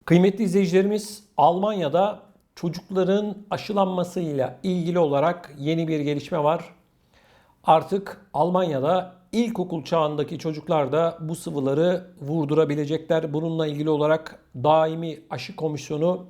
Kıymetli izleyicilerimiz, Almanya'da çocukların aşılanmasıyla ilgili olarak yeni bir gelişme var. Artık Almanya'da ilkokul çağındaki çocuklar da bu sıvıları vurdurabilecekler. Bununla ilgili olarak daimi aşı komisyonu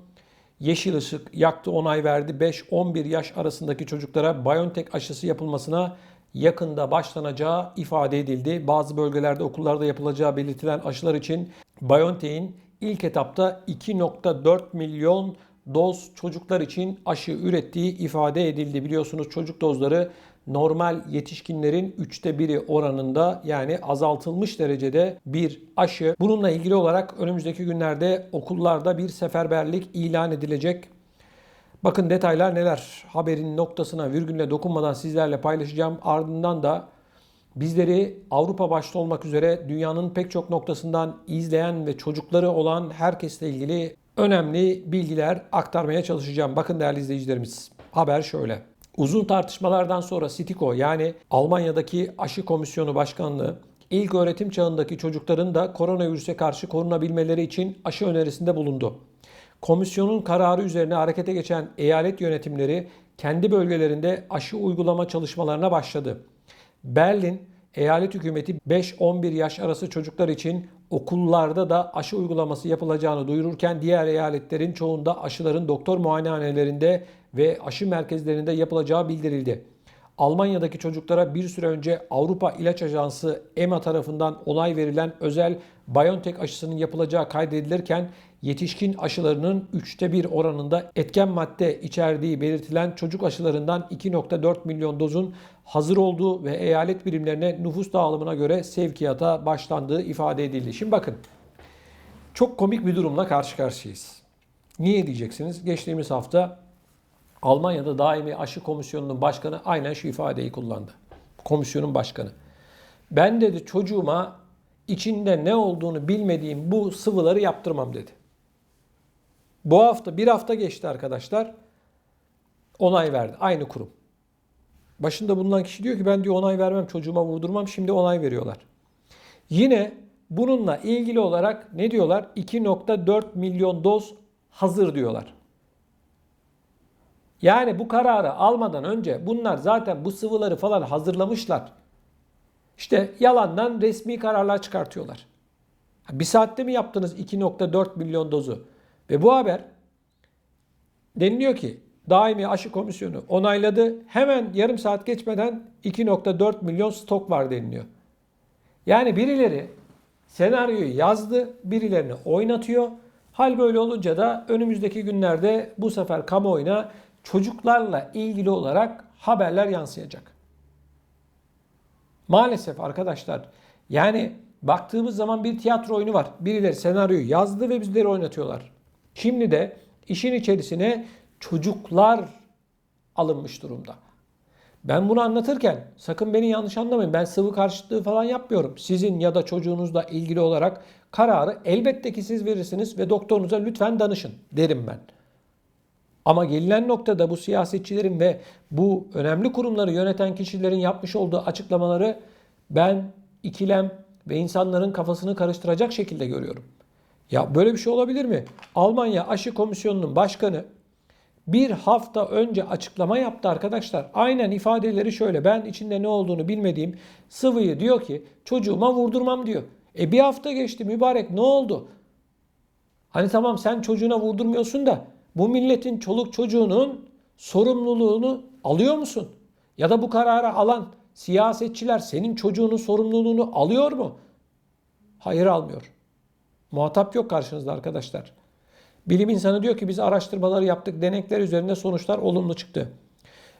yeşil ışık yaktı, onay verdi. 5-11 yaş arasındaki çocuklara BioNTech aşısı yapılmasına yakında başlanacağı ifade edildi. Bazı bölgelerde okullarda yapılacağı belirtilen aşılar için BioNTech'in ilk etapta 2,4 milyon doz çocuklar için aşı ürettiği ifade edildi. Biliyorsunuz çocuk dozları normal yetişkinlerin 1/3 oranında, yani azaltılmış derecede bir aşı. Bununla ilgili olarak önümüzdeki günlerde okullarda bir seferberlik ilan edilecek. Bakın detaylar neler? Haberin noktasına virgülle dokunmadan sizlerle paylaşacağım. Ardından da bizleri Avrupa başta olmak üzere dünyanın pek çok noktasından izleyen ve çocukları olan herkesle ilgili önemli bilgiler aktarmaya çalışacağım. Bakın değerli izleyicilerimiz, haber şöyle. Uzun tartışmalardan sonra STIKO, yani Almanya'daki Aşı Komisyonu Başkanlığı, ilk öğretim çağındaki çocukların da koronavirüse karşı korunabilmeleri için aşı önerisinde bulundu. Komisyonun kararı üzerine harekete geçen eyalet yönetimleri kendi bölgelerinde aşı uygulama çalışmalarına başladı. Berlin eyalet hükümeti 5-11 yaş arası çocuklar için okullarda da aşı uygulaması yapılacağını duyururken diğer eyaletlerin çoğunda aşıların doktor muayenehanelerinde ve aşı merkezlerinde yapılacağı bildirildi. Almanya'daki çocuklara bir süre önce Avrupa İlaç Ajansı EMA tarafından onay verilen özel BioNTech aşısının yapılacağı kaydedilirken yetişkin aşılarının 1/3 oranında etken madde içerdiği belirtilen çocuk aşılarından 2,4 milyon dozun hazır olduğu ve eyalet birimlerine nüfus dağılımına göre sevkiyata başlandığı ifade edildi. Şimdi bakın, çok komik bir durumla karşı karşıyayız. Niye diyeceksiniz? Geçtiğimiz hafta Almanya'da daimi aşı komisyonunun başkanı aynen şu ifadeyi kullandı. Komisyonun başkanı. Ben dedi çocuğuma içinde ne olduğunu bilmediğim bu sıvıları yaptırmam dedi. Bu hafta bir hafta geçti arkadaşlar. Onay verdi. Aynı kurum. Başında bulunan kişi diyor ki ben diyor onay vermem, çocuğuma vurdurmam. Şimdi onay veriyorlar. Yine bununla ilgili olarak ne diyorlar? 2,4 milyon doz hazır diyorlar. Yani bu kararı almadan önce bunlar zaten bu sıvıları falan hazırlamışlar. İşte yalandan resmi kararlar çıkartıyorlar. Bir saatte mi yaptınız 2,4 milyon dozu? Ve bu haber deniliyor ki daimi aşı komisyonu onayladı. Hemen yarım saat geçmeden 2,4 milyon stok var deniliyor. Yani birileri senaryoyu yazdı, birilerini oynatıyor. Hal böyle olunca da önümüzdeki günlerde bu sefer kamuoyuna çocuklarla ilgili olarak haberler yansıyacak. Maalesef arkadaşlar, yani baktığımız zaman bir tiyatro oyunu var. Birileri senaryoyu yazdı ve bizleri oynatıyorlar. Şimdi de işin içerisine çocuklar alınmış durumda. Ben bunu anlatırken sakın beni yanlış anlamayın. Ben sıvı karşıtlığı falan yapmıyorum. Sizin ya da çocuğunuzla ilgili olarak kararı elbette ki siz verirsiniz ve doktorunuza lütfen danışın derim ben. Ama gelinen noktada bu siyasetçilerin ve bu önemli kurumları yöneten kişilerin yapmış olduğu açıklamaları ben ikilem ve insanların kafasını karıştıracak şekilde görüyorum. Ya böyle bir şey olabilir mi? Almanya Aşı Komisyonu'nun başkanı bir hafta önce açıklama yaptı arkadaşlar. Aynen ifadeleri şöyle: ben içinde ne olduğunu bilmediğim sıvıyı diyor ki çocuğuma vurdurmam diyor. Bir hafta geçti mübarek, ne oldu? Hani tamam sen çocuğuna vurdurmuyorsun da bu milletin çoluk çocuğunun sorumluluğunu alıyor musun? Ya da bu kararı alan siyasetçiler senin çocuğunun sorumluluğunu alıyor mu? Hayır, almıyor. Muhatap yok karşınızda arkadaşlar. Bilim insanı diyor ki biz araştırmaları yaptık, denekler üzerinde sonuçlar olumlu çıktı.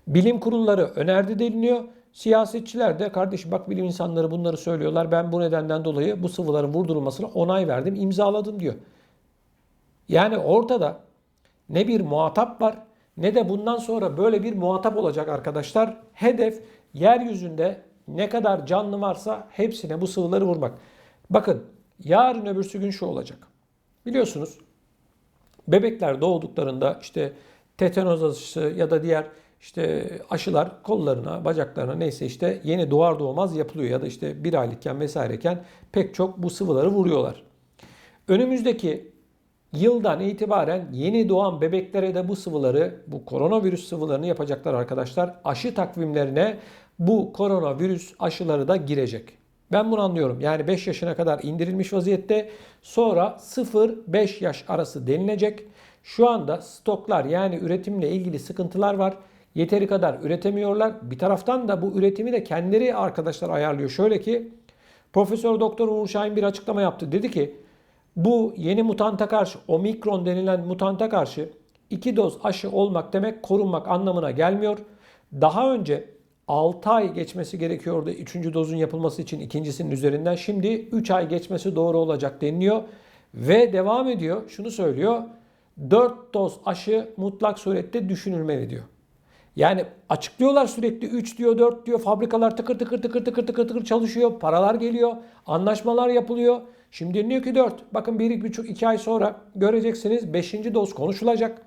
Bilim kurulları önerdi deniliyor. Siyasetçiler de kardeşim bak bilim insanları bunları söylüyorlar. Ben bu nedenden dolayı bu sıvıların vurdurulmasına onay verdim, imzaladım diyor. Yani ortada ne bir muhatap var ne de bundan sonra böyle bir muhatap olacak arkadaşlar. Hedef yeryüzünde ne kadar canlı varsa hepsine bu sıvıları vurmak. Bakın yarın öbürsü gün şu olacak. Biliyorsunuz bebekler doğduklarında işte tetanoz aşısı ya da diğer işte aşılar kollarına, bacaklarına neyse işte yeni doğar doğmaz yapılıyor ya da işte bir aylıkken vesaireken pek çok bu sıvıları vuruyorlar. Önümüzdeki yıldan itibaren yeni doğan bebeklere de bu sıvıları, bu koronavirüs sıvılarını yapacaklar arkadaşlar. Aşı takvimlerine bu koronavirüs aşıları da girecek. Ben bunu anlıyorum. Yani 5 yaşına kadar indirilmiş vaziyette. Sonra 0-5 yaş arası denilecek. Şu anda stoklar, yani üretimle ilgili sıkıntılar var. Yeteri kadar üretemiyorlar. Bir taraftan da bu üretimi de kendileri arkadaşlar ayarlıyor. Şöyle ki Profesör Doktor Uğur Şahin bir açıklama yaptı. Dedi ki bu yeni mutanta karşı, omikron denilen mutanta karşı 2 doz aşı olmak demek korunmak anlamına gelmiyor. Daha önce 6 ay geçmesi gerekiyordu 3. dozun yapılması için ikincisinin üzerinden. Şimdi 3 ay geçmesi doğru olacak deniliyor. Ve devam ediyor. Şunu söylüyor. 4 doz aşı mutlak surette düşünülmeli diyor. Yani açıklıyorlar sürekli 3 diyor, 4 diyor. Fabrikalar tıkır tıkır tıkır tıkır tıkır tıkır çalışıyor. Paralar geliyor. Anlaşmalar yapılıyor. Şimdi deniliyor ki 4. Bakın 1,5-2 ay sonra göreceksiniz 5. doz konuşulacak.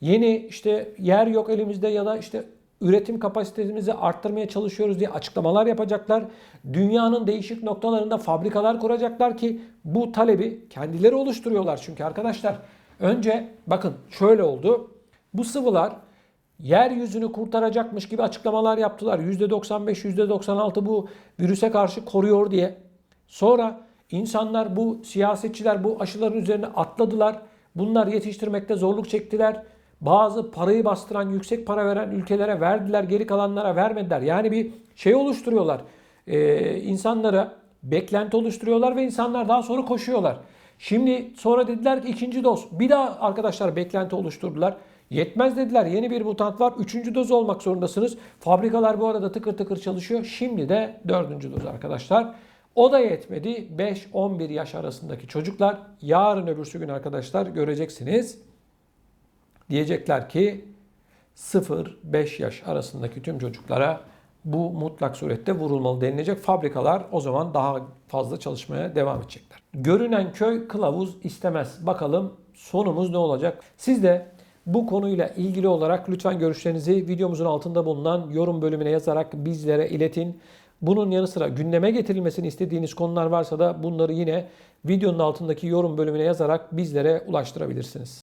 Yeni işte yer yok elimizde ya da işte üretim kapasitemizi arttırmaya çalışıyoruz diye açıklamalar yapacaklar. Dünyanın değişik noktalarında fabrikalar kuracaklar ki bu talebi kendileri oluşturuyorlar. Çünkü arkadaşlar önce bakın şöyle oldu. Bu sıvılar yeryüzünü kurtaracakmış gibi açıklamalar yaptılar. %95, %96 bu virüse karşı koruyor diye. Sonra insanlar, bu siyasetçiler bu aşıların üzerine atladılar. Bunlar yetiştirmekte zorluk çektiler. Bazı parayı bastıran, yüksek para veren ülkelere verdiler, geri kalanlara vermediler. Yani bir şey oluşturuyorlar. İnsanlara beklenti oluşturuyorlar ve insanlar daha sonra koşuyorlar. Şimdi sonra dediler ki 2. doz. Bir daha arkadaşlar beklenti oluşturdular. Yetmez dediler. Yeni bir mutant var. 3. doz olmak zorundasınız. Fabrikalar bu arada tıkır tıkır çalışıyor. Şimdi de 4. doz arkadaşlar. O da yetmedi. 5-11 yaş arasındaki çocuklar yarın öbürsü gün arkadaşlar göreceksiniz. Diyecekler ki 0-5 yaş arasındaki tüm çocuklara bu mutlak surette vurulmalı denilecek. Fabrikalar o zaman daha fazla çalışmaya devam edecekler. Görünen köy kılavuz istemez. Bakalım sonumuz ne olacak? Siz de bu konuyla ilgili olarak lütfen görüşlerinizi videomuzun altında bulunan yorum bölümüne yazarak bizlere iletin. Bunun yanı sıra gündeme getirilmesini istediğiniz konular varsa da bunları yine videonun altındaki yorum bölümüne yazarak bizlere ulaştırabilirsiniz.